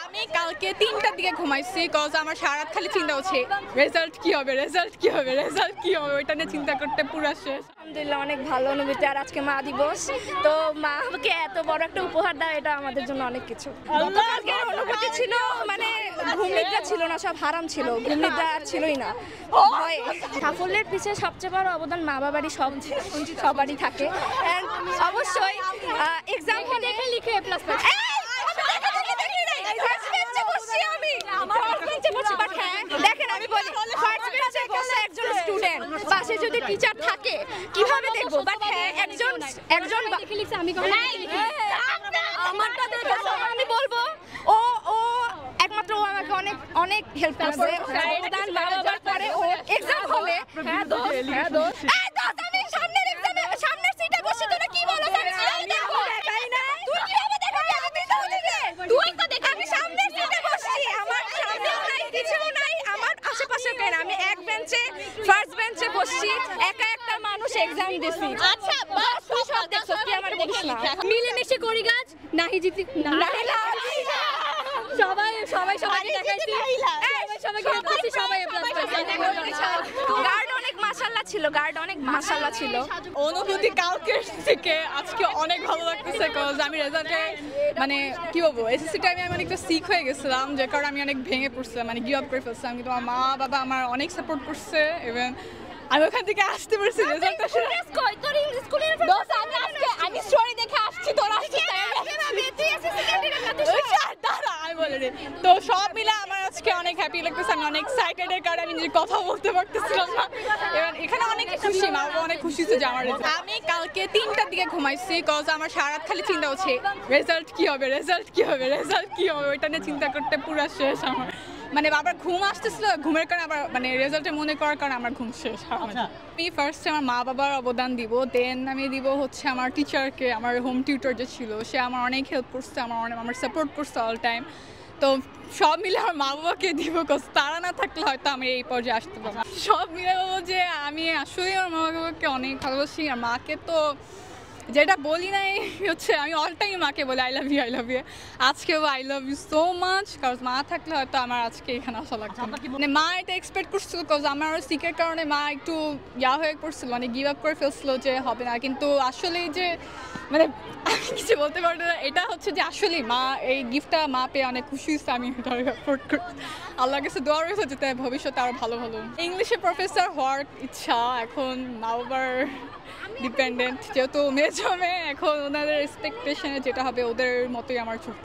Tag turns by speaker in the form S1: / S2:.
S1: আমি কালকে 3টার দিকে ঘুমাইছি কজ আমার সারা রাত খালি চিন্তা হচ্ছে রেজাল্ট কি হবে ওইটা নিয়ে চিন্তা করতে পুরো শেষ।
S2: আলহামদুলিল্লাহ অনেক ভালো অনুভূতি। আর আজকে মা দিবস, তো মাকে এত বড় একটা উপহার দেওয়া এটা আমাদের জন্য অনেক কিছু। গতকালকের অনুভূতি ছিল মানে ঘুম নিদ্রা ছিল না, সব হারাম ছিল, ঘুম নিদ্রা আর ছিলই না। সাফল্যের পিছিয়ে সবচেয়ে বড় অবদান মা বাবারই সবারই থাকে। অবশ্যই এক্সাম হলে লিখে প্লাস দেখেন আমি বলি ফার্স্ট বেঞ্চে বসে একজন স্টুডেন্ট পাশে যদি টিচার থাকে কিভাবে দেখবো, বাট হ্যাঁ একজন আমি বলবো ও একমাত্র ও আমাকে অনেক অনেক হেল্প করছে। অবদান মা বাবার পরে ও এক্সাম হলে আমি সামনের সিটে বসে তোরা কি বলো আমি এক বেঞ্চে ফার্স্ট বেঞ্চে বসছি, একা একটা মানুষ এক্সাম দিছি। আচ্ছা বাস তুই সব দেখছস, তুই আমার দেখিস না। মিলেমিশে করি কাজ, নাহি জিতি সবাই দেখাইছি, সবাইকে হেল্প করছি, সবাই প্লাস পাইছে। গার্ড অনেক মাশাআল্লাহ ছিল।
S1: অনুভূতি কালকের থেকে আজকে অনেক ভালো লাগতেছে কজ আমি রেজাল্টে মানে কি বলবো এসএসসি টাইমে আমি অনেকটা সিক হয়ে গেছিলাম, যে কারণে আমি অনেক ভেঙে পড়ছিলাম, মানে গিভ আপ করে ফেলছিলাম, কিন্তু আমার মা বাবা আমার অনেক সাপোর্ট করছে এবং আমি ওখান থেকে আসতে পারছি। আমি স্টোরি দেখে আসছি, তোরা তো সব মিলে আমার আজকে অনেক হ্যাপি লাগতেছে, আমি অনেক এক্সাইটেড এর কারণে আমি নিজে কথা বলতে পারতেছিলাম না। এবং এখানে অনেক খুশি, মা বাবা অনেক খুশি হচ্ছে যে আমার আমি কালকে 3টার দিকে ঘুমাইছি কজ আমার সারা রাত খালি চিন্তা হচ্ছে রেজাল্ট কি হবে ওইটা নিয়ে চিন্তা করতে পুরো শেষ আমার। মানে বাবার ঘুম আসতেছিল, ঘুমের কারণে আবার মানে রেজাল্টে মনে করার কারণে আমার ঘুম শেষ। আমি ফার্স্টে আমার মা বাবার অবদান দিব, দেন আমি দিব হচ্ছে আমার টিচারকে, আমার হোম টিউটর যে ছিল সে আমার অনেক হেল্প করছে, আমার সাপোর্ট করছে অল টাইম। তো সব মিলে আমার মা বাবাকে দিব, কজ তারা না থাকলে হয়তো আমি এই পর্যায়ে আসতে পারবো। সব মিলে বলবো যে আমি আসলে আমার মা বাবাকে অনেক ভালোবাসি। আর মাকে তো যেটা বলি নাই হচ্ছে আমি অল টাইম মাকে বলি আই লাভ ইউ। আজকেও I love you so much, কারণ মা থাকলে হয়তো আমার আজকে এখানে আসা লাগতো না। মানে মা এটা এক্সপেক্ট করছিল, কজ আমার সিকের কারণে মা একটু হয়ে পড়ছিল, মানে গিভ আপ করে ফেলছিল যে হবে না, কিন্তু আসলে যে মানে আমি কিছু বলতে পারবো না। এটা হচ্ছে যে আসলে মা এই গিফটটা মা পেয়ে অনেক খুশি হচ্ছে, আমি এটা সাপোর্ট করি। আল্লাহর কাছে দোয়া রয়েছে যাতে ভবিষ্যতে আরো ভালো ইংলিশে প্রফেসর হওয়ার ইচ্ছা। এখন মা বাবার ডিপেন্ডেন্ট, যেহেতু মেয়ে এখন ওনাদের এক্সপেকটেশনে যেটা হবে ওদের মতোই আমার ছোট।